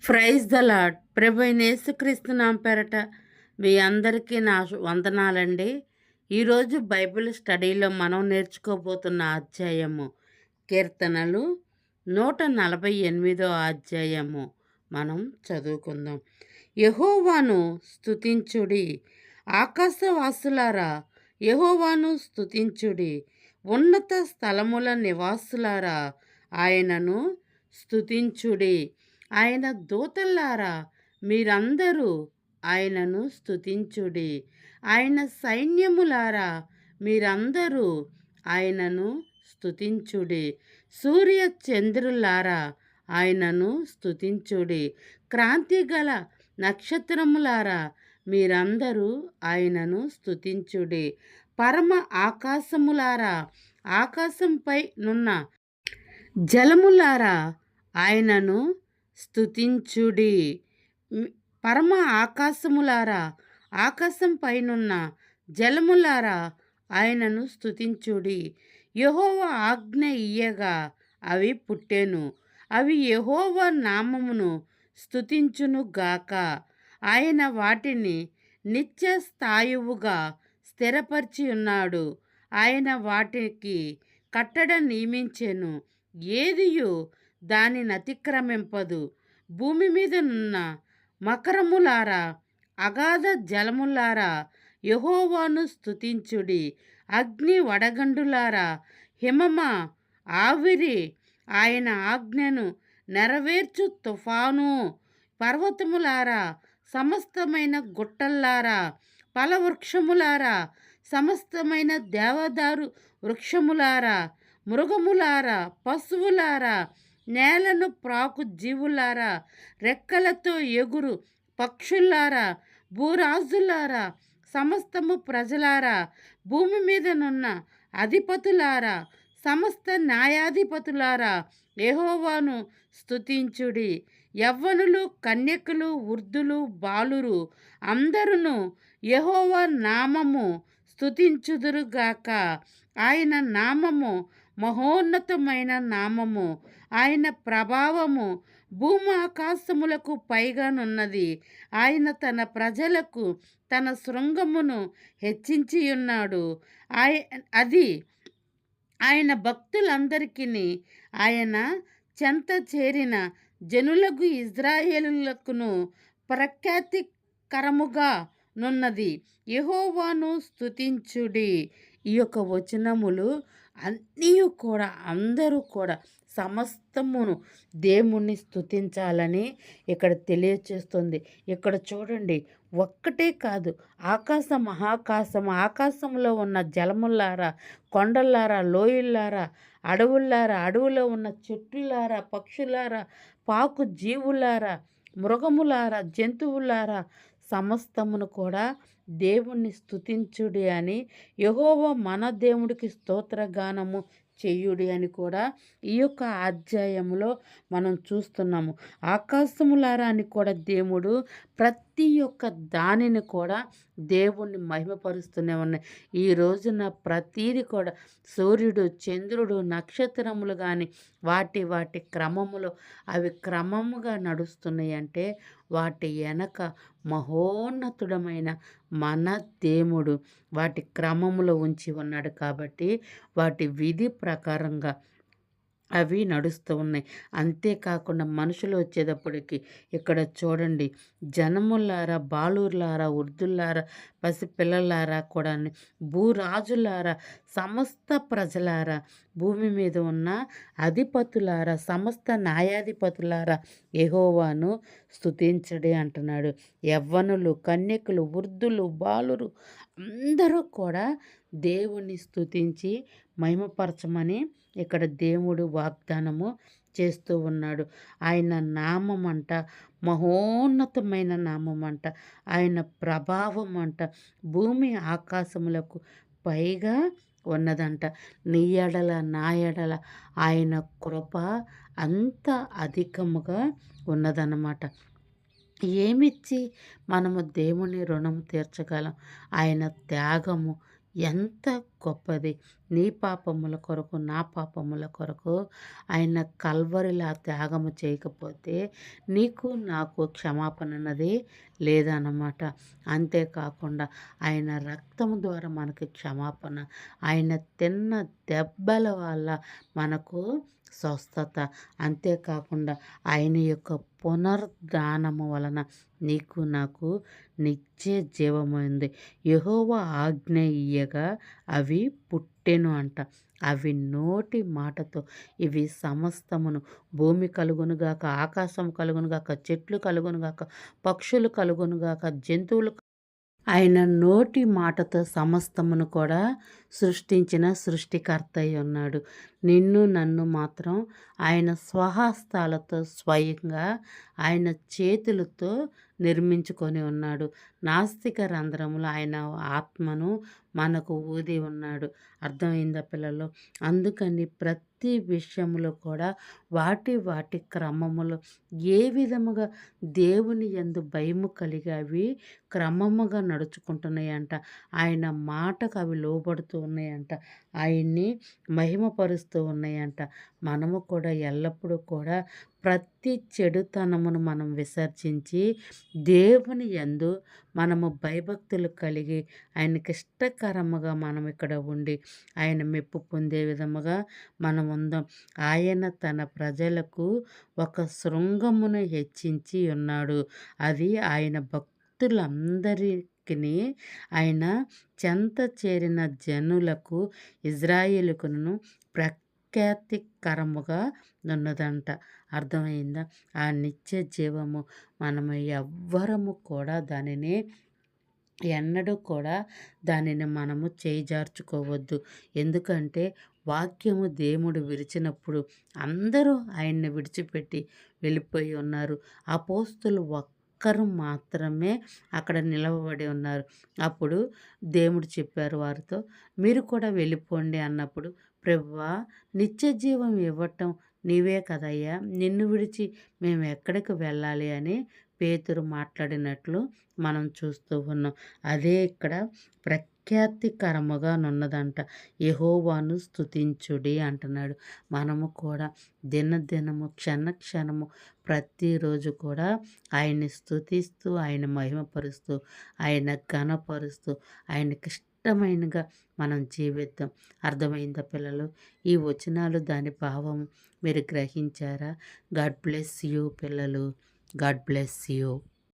Praise the lord. ప్రభు అయిన యేసుక్రీస్తు నామం పేరట మీ అందరికీ నా వందనాలండి. ఈరోజు బైబిల్ స్టడీలో మనం నేర్చుకోబోతున్న అధ్యాయము కీర్తనలు 148 అధ్యాయము మనం చదువుకుందాం. యెహోవాను స్తుతించుడి, ఆకాశవాసులారా యెహోవాను స్తుతించుడి, ఉన్నత స్థలముల నివాసులారా ఆయనను స్తుతించుడి. ఆయన దూతల్లారా మీరందరూ ఆయనను స్తుతించుడి. ఆయన సైన్యములారా మీరందరూ ఆయనను స్తుతించుడి. సూర్య చంద్రులారా ఆయనను స్తుతించుడి. క్రాంతిగల నక్షత్రములారా మీరందరూ ఆయనను స్తుతించుడి. పరమ ఆకాశములారా ఆకాశంపై నున్న జలములారా ఆయనను స్తుతించుడి. పరమ ఆకాశములారా ఆకాశం పైనున్న జలములారా ఆయనను స్తుతించుడి. యెహోవా ఆజ్ఞ ఇయ్యగా అవి పుట్టెను, అవి యెహోవా నామమును స్తుతించును గాక. ఆయన వాటిని నిత్య స్థాయువుగా స్థిరపరిచి ఉన్నాడు. ఆయన వాటికి కట్టడ నియమించెను, ఏదియు దానిని అతిక్రమింపదు. భూమి మీద నున్న మకరములారా అగాధ జలములారా యెహోవాను స్తుతించుడి. అగ్ని వడగండులారా హిమమ ఆవిరి ఆయన ఆజ్ఞను నెరవేర్చు తుఫాను. పర్వతములారా సమస్తమైన గుట్టల్లారా ఫలవృక్షములారా సమస్తమైన దేవదారు వృక్షములారా మృగములారా పశువులారా నేలను ప్రాకు జీవులారా రెక్కలతో ఎగురు పక్షులారా భూరాజులారా సమస్తము ప్రజలారా భూమి మీదనున్న అధిపతులారా సమస్త న్యాయాధిపతులారా యెహోవాను స్తుతించుడి. యవ్వనులు కన్యకులు వృద్ధులు బాలురు అందరును యెహోవా నామము స్తుతించుదురుగాక. ఆయన నామము మహోన్నతమైన నామము, ఆయన ప్రభావము భూమాకాశములకు పైగానున్నది. ఆయన తన ప్రజలకు తన శృంగమును హెచ్చించి ఉన్నాడు. అది ఆయన భక్తులందరికీ ఆయన చెంత చేరిన జనులకు ఇజ్రాయేలులకును ప్రఖ్యాతికరముగా నున్నది. యెహోవాను స్తుతించుడి. ఈ యొక్క వచనములు అన్నీ కూడా అందరూ కూడా సమస్తమును దేవుణ్ణి స్తుతించాలని ఇక్కడ తెలియచేస్తుంది. ఇక్కడ చూడండి, ఒక్కటే కాదు, ఆకాశంలో ఉన్న జలములారా కొండలారా లోయల్లారా అడవుల్లారా అడవులో ఉన్న చెట్టులారా పక్షులారా పాకు జీవులారా మృగములారా జంతువులారా సమస్తమును కూడా దేవుణ్ణి స్తుతించుడి అని, యెహోవా మన దేవుడికి స్తోత్రగానము చెయ్యుడి అని కూడా ఈ యొక్క అధ్యాయంలో మనం చూస్తున్నాము. ఆకాశములారా అని కూడా దేవుడు ప్రతి ఒక్క దానిని కూడా దేవుణ్ణి మహిమపరుస్తూనే ఉన్నాయి. ఈ రోజున ప్రతీది కూడా సూర్యుడు చంద్రుడు నక్షత్రములు కానీ వాటి క్రమములో అవి క్రమముగా నడుస్తున్నాయి అంటే వాటి వెనక మహోన్నతుడమైన మన దేవుడు వాటి క్రమములో ఉంచి ఉన్నాడు కాబట్టి వాటి విధి ప్రకారంగా అవి నడుస్తూ ఉన్నాయి. అంతేకాకుండా మనుషులు వచ్చేటప్పటికి ఇక్కడ చూడండి, జనములారా బాలుర్లారా వృద్ధులారా పసిపిల్లలారా కూడా భూరాజులారా సమస్త ప్రజలారా భూమి మీద ఉన్న అధిపతులారా సమస్త న్యాయాధిపతులారా యెహోవాను స్తుతించడే అంటున్నాడు. యవ్వనులు కన్యకులు వృద్ధులు బాలురు అందరూ కూడా దేవుణ్ణి స్తుతించి మహిమపరచమని ఇక్కడ దేవుడు వాగ్దానము చేస్తూ ఉన్నాడు. ఆయన నామం అంట మహోన్నతమైన నామం అంట, ఆయన ప్రభావం అంట భూమి ఆకాశములకు పైగా ఉన్నదంట. నీ ఎడల నా ఎడల ఆయన కృప అంత అధికముగా ఉన్నదన్నమాట. ఏమిచ్చి మనము దేవుని రుణం తీర్చగలం? ఆయన త్యాగము ఎంత గొప్పది! నీ పాపముల కొరకు, నా పాపముల కొరకు ఆయన కల్వరిలా త్యాగము చేయకపోతే నీకు, నాకు క్షమాపణ అన్నది లేదన్నమాట. అంతేకాకుండా ఆయన రక్తము ద్వారా మనకి క్షమాపణ, ఆయన తిన్న దెబ్బల వల్ల మనకు స్వస్థత. అంతేకాకుండా ఆయన యొక్క పునరుద్ధానము వలన నీకు, నాకు నిత్య జీవమైంది. యెహోవా ఆజ్ఞ ఇయ్యగా అవి పుట్టెను అంట. అవి నోటి మాటతో ఇవి సమస్తమును, భూమి కలుగునుగాక, ఆకాశం కలుగునుగాక, చెట్లు కలుగునుగాక, పక్షులు కలుగునుగాక, జంతువులు ఆయన నోటి మాటతో సమస్తమును కూడా సృష్టించిన సృష్టికర్త అయి ఉన్నాడు. నిన్ను నన్ను మాత్రం ఆయన స్వహస్తాలతో స్వయంగా ఆయన చేతులతో నిర్మించుకొని ఉన్నాడు. నాస్తిక రంధ్రములో ఆయన ఆత్మను మనకు ఊది ఉన్నాడు. అర్థమైందా పిల్లలు? అందుకని ప్రతి విషయంలో కూడా వాటి క్రమములో ఏ విధముగా దేవుని యందు భయము కలిగి అవి క్రమముగా నడుచుకుంటున్నాయంట. ఆయన మాటకు అవి లోబడుతూ ఉన్నాయంట. ఆయన్ని మహిమపరుస్తూ ఉన్నాయంట. మనము కూడా ఎల్లప్పుడూ కూడా ప్రతి చెడుతనమును మనం విసర్జించి దేవుని యందు మనము భయభక్తులు కలిగి ఆయనకి ఇష్టకరముగా మనం ఇక్కడ ఉండి ఆయన మెప్పు పొందే విధముగా మనం ఉందాం. ఆయన తన ప్రజలకు ఒక శృంగమును హెచ్చించి ఉన్నాడు. అది ఆయన భక్తులందరికిని ఆయన చెంత చేరిన జనులకు ఇజ్రాయేలుకును ప్రఖ్యాతికరముగా ఉన్నదంట. అర్థమైందా? ఆ నిత్య జీవము మనము ఎవ్వరము కూడా దానిని ఎన్నడూ కూడా దానిని మనము చేజార్చుకోవద్దు. ఎందుకంటే వాక్యము దేవుడు విరిచినప్పుడు అందరూ ఆయన్ని విడిచిపెట్టి వెళ్ళిపోయి ఉన్నారు. అపోస్తులు ఒక్కరు మాత్రమే అక్కడ నిలవబడి ఉన్నారు. అప్పుడు దేవుడు చెప్పారు వారితో, మీరు కూడా వెళ్ళిపోండి అన్నప్పుడు, ప్రభువా నిత్య జీవం ఇవ్వటం నీవే కదయ్యా, నిన్ను విడిచి మేము ఎక్కడికి వెళ్ళాలి అని పేతురు మాట్లాడినట్లు మనం చూస్తూ ఉన్నాం. అదే ఇక్కడ ప్రఖ్యాతికరముగానున్నదంట. యెహోవాను స్తుతించుడి అంటున్నాడు. మనము కూడా దినదినము క్షణక్షణము ప్రతిరోజు కూడా ఆయన్ని స్తుతిస్తూ, ఆయన మహిమపరుస్తూ, ఆయన ఘనపరుస్తూ, ఆయనకి ఇష్టమైనగా మనం జీవిద్దాం. అర్థమైందా పిల్లలు? ఈ వచనాలు దాని భావం మీరు గ్రహించారా? గాడ్ బ్లెస్ యూ పిల్లలు. God bless you.